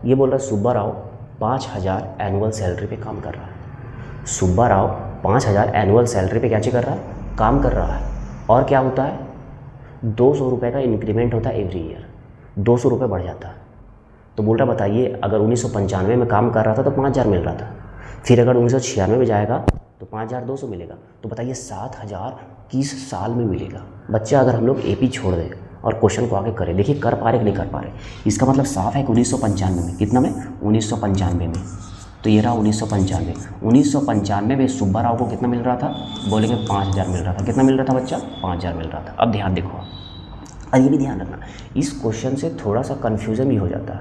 ये बोल रहा है सुब्बा राव 5,000 एनुअल सैलरी पे काम कर रहा है। सुब्बा राव 5,000 एनुअल सैलरी पे क्या चीज़ कर रहा है, काम कर रहा है। और क्या होता है, 200 रुपये का इंक्रीमेंट होता है एवरी ईयर, 200 रुपये बढ़ जाता है। तो बोल रहा बताइए अगर 1995 में काम कर रहा था तो 5,000 मिल रहा था, फिर अगर 1996 में जाएगा तो 5,200 मिलेगा। तो बताइए 7,000 किस साल में मिलेगा। बच्चा अगर हम लोग एपी छोड़ दें और क्वेश्चन को आगे करें, देखिए कर पा रहे कि नहीं कर पा रहे। इसका मतलब साफ है कि 1995 में, कितना में, 1995 में। तो ये रहा 1995 में सुब्बा राव को कितना मिल रहा था, बोलेंगे 5,000 मिल रहा था। कितना मिल रहा था बच्चा, 5,000 मिल रहा था। अब ध्यान देखो, और ये भी ध्यान रखना, इस क्वेश्चन से थोड़ा सा कन्फ्यूज़न भी हो जाता है।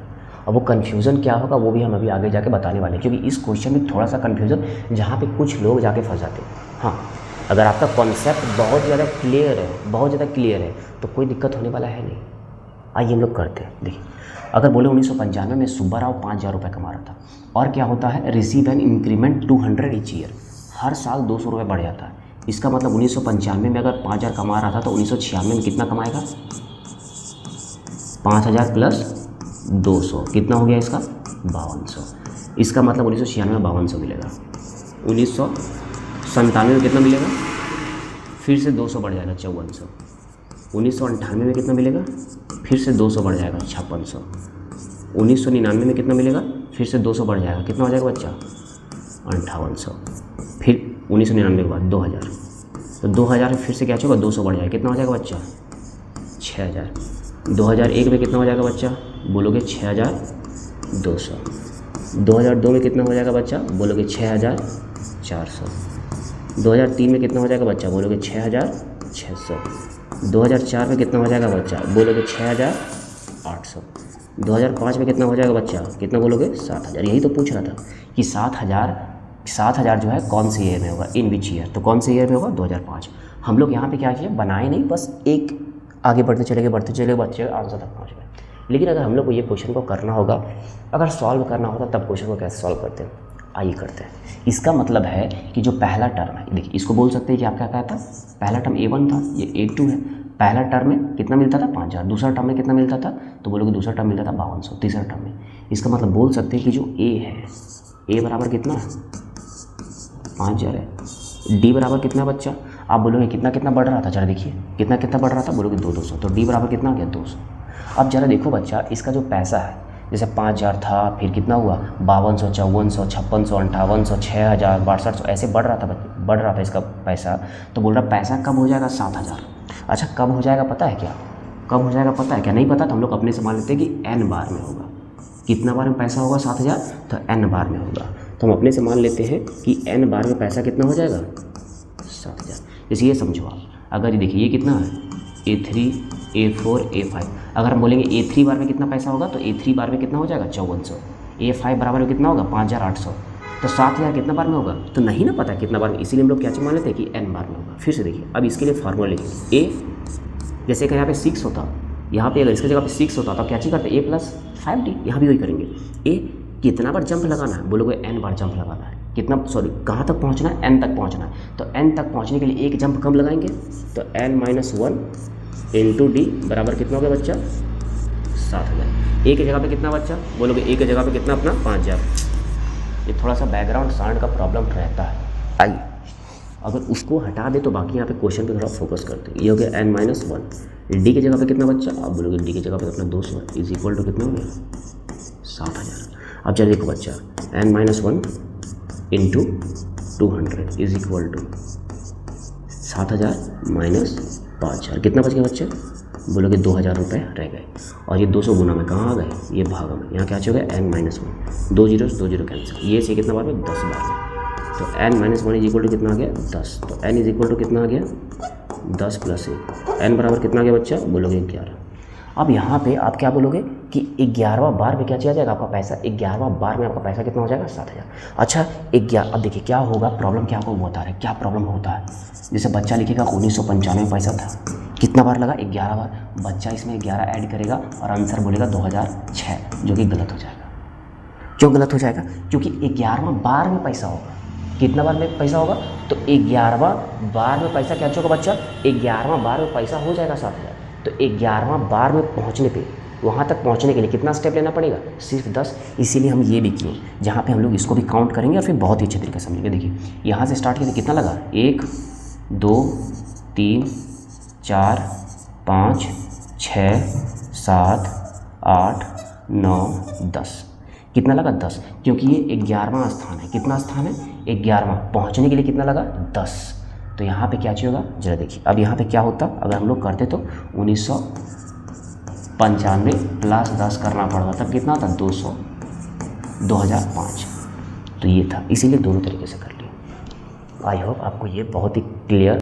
अब वो कन्फ्यूज़न क्या होगा वो भी हम अभी आगे जाके बताने वाले हैं, क्योंकि इस क्वेश्चन में थोड़ा सा कन्फ्यूज़न जहाँ पे कुछ लोग जाके फंस जाते हैं। हाँ, अगर आपका कॉन्सेप्ट बहुत ज़्यादा क्लियर है, बहुत ज़्यादा क्लियर है, तो कोई दिक्कत होने वाला है नहीं। आइए हम लोग करते हैं। देखिए अगर बोले 1995 में सुब्बा राव 5,000 रुपये कमा रहा था, और क्या होता है, receive an increment 200 each year, हर साल 200 रुपये बढ़ जाता है। इसका मतलब 1995 में अगर 5,000 कमा रहा था तो 1996 में कितना कमाएगा, 5,000 प्लस 200, कितना हो गया इसका, 5,200। इसका मतलब 1996 में 5,200 मिलेगा। 1997 में कितना मिलेगा, फिर से 200 बढ़ जाएगा, 5,400। 1998 में कितना मिलेगा, फिर से 200 बढ़ जाएगा, 5,600। 1999 में कितना मिलेगा, फिर से 200 बढ़ जाएगा, कितना हो जाएगा बच्चा, 5,800। फिर 1999 के बाद 2,000, तो 2,000 फिर से क्या होगा, 200 बढ़ जाएगा, कितना हो जाएगा बच्चा, 6,000। 2001 में कितना हो जाएगा बच्चा, बोलोगे 6,200। 2002 में कितना हो जाएगा बच्चा, बोलोगे 6,400। 2003 में कितना हो जाएगा बच्चा, बोलोगे 6,600। 2004 में कितना हो जाएगा बच्चा, बोलोगे 6,800। 2005 में कितना हो जाएगा बच्चा, कितना बोलोगे, 7,000। यही तो पूछ रहा था कि 7,000 जो है कौन से ईयर में होगा, इन विच ईयर, तो कौन से ईयर में होगा, 2005। हम लोग यहाँ पे क्या किया, बनाए नहीं, बस एक आगे बढ़ते चले गए बच्चे आंसर तक पहुँच गए। लेकिन अगर हम लोग को ये क्वेश्चन को करना होगा, अगर सॉल्व करना होता तब क्वेश्चन को कैसे सॉल्व करते हैं, आइए करते हैं। इसका मतलब है कि जो पहला टर्म है, देखिए इसको बोल सकते हैं कि आपका क्या था, पहला टर्म A1 था, ये A2 है। पहला टर्म में कितना मिलता था, 5,000। दूसरा टर्म में कितना मिलता था, तो बोलोगे दूसरा टर्म मिलता था 5,200। तीसरा टर्म में, इसका मतलब बोल सकते हैं कि जो A है, A बराबर कितना है, 5,000 है। D बराबर कितना बच्चा, आप बोलोगे कितना कितना बढ़ रहा था, जरा देखिए कितना कितना बढ़ रहा था, बोलोगे 200। तो D बराबर कितना आ गया, 200। अब जरा देखो बच्चा, इसका जो पैसा है, जैसे 5,000 था, फिर कितना हुआ, 5,200, 5,400, 5,600, 5,800, 6,000, 6,200, ऐसे बढ़ रहा था इसका पैसा। तो बोल रहा पैसा कब हो जाएगा, 7,000। अच्छा कब हो जाएगा पता है क्या, कब हो जाएगा पता है क्या, नहीं पता तो हम लोग अपने से मान लेते हैं कि n बार में होगा। कितना बार में पैसा होगा 7,000, तो n बार में होगा। तो हम अपने से मान लेते हैं कि n बार में पैसा कितना हो जाएगा, 7,000। जैसे ये समझो आप, अगर ये देखिए ये कितना है, A3, A4, A5। अगर हम बोलेंगे A3 बार में कितना पैसा होगा, तो A3 बार में कितना हो जाएगा, 5,400। A5 बराबर में कितना होगा, 5,800। तो 7,000 कितना बार में होगा, तो नहीं ना पता कितना बार में, इसीलिए हम लोग क्या मान लेते हैं कि n बार में होगा। फिर से देखिए, अब इसके लिए फार्मूला लिखेंगे। A जैसे कि यहाँ पे 6 होता, यहाँ पे अगर इसकी जगह पे 6 होता तो क्या चीज़ करते, A+5D, यहाँ भी वही करेंगे। A कितना बार जंप लगाना है, बोलोगे n बार जंप लगाना है। कितना, सॉरी कहाँ तक पहुँचना है, n तक पहुँचना है। तो n तक पहुँचने के लिए एक जंप कम लगाएंगे, तो n-1 इंटू D बराबर कितना हो गया बच्चा, 7,000। ए की जगह पे कितना बच्चा, बोलोगे ए की जगह पे कितना अपना, 5,000। ये थोड़ा सा बैकग्राउंड साउंड का प्रॉब्लम रहता है। आइए अगर उसको हटा दे तो बाकी यहाँ पे क्वेश्चन पे थोड़ा फोकस करते हैं। ये हो गया n-1। डी की जगह पे कितना बच्चा, आप बोलोगे डी की जगह पे अपना 200 इज इक्वल टू कितना हो गया, 7,000। अब चलिए देखो बच्चा, n-1 into 200 is equal to 7,000 minus 5,000, कितना बच गया बच्चे, बोलोगे 2,000 रुपये रह गए। और ये 200 गुना में कहाँ आ गए, ये भागा में, यहाँ क्या हो गया, n-1, 2 जीरो कैंसिल, ये से कितना बार में, 10 बार में। तो n-1 इज इक्वल टू कितना आ गया, 10। तो n इज इक्वल टू कितना आ गया, 10 + 1। n बराबर कितना आ गया बच्चा, बोलोगे 11। अब यहाँ पे आप क्या बोलोगे कि 11वां बार में क्या चला जाएगा आपका पैसा, 11वां बार में आपका पैसा कितना हो जाएगा, 7,000। अच्छा 11, अब देखिए क्या होगा, प्रॉब्लम क्या होगा वो बता रहे, क्या प्रॉब्लम होता है। जैसे बच्चा लिखेगा 1995 में पैसा था, कितना बार लगा, 11 बार। बच्चा इसमें 11 ऐड करेगा और आंसर बोलेगा 2006, जो कि गलत हो जाएगा। क्यों गलत हो जाएगा, क्योंकि 11वां बार में पैसा होगा। कितना बार में पैसा होगा, तो 11वां बार में पैसा क्या होगा बच्चा, 11वां बार में पैसा हो जाएगा 7,000। तो 11वां बार में पहुंचने पे वहाँ तक पहुँचने के लिए कितना स्टेप लेना पड़ेगा, सिर्फ 10। इसीलिए हम ये भी किए, जहाँ पे हम लोग इसको भी काउंट करेंगे और फिर बहुत ही अच्छे तरीके से समझेंगे। देखिए यहाँ से स्टार्ट किया तो कितना लगा, 1 2 3 4 5 6 7 8 9 10, कितना लगा 10, क्योंकि ये 11वां स्थान है। कितना स्थान है, 11वां। पहुँचने के लिए कितना लगा, 10। तो यहाँ पे क्या चाहिए होगा, जरा देखिए। अब यहाँ पे क्या होता अगर हम लोग करते तो 1995 प्लस 10 करना पड़ता, तब कितना था 200, 2005। तो ये था, इसीलिए दोनों तरीके से कर लिया। आई होप आपको ये बहुत ही क्लियर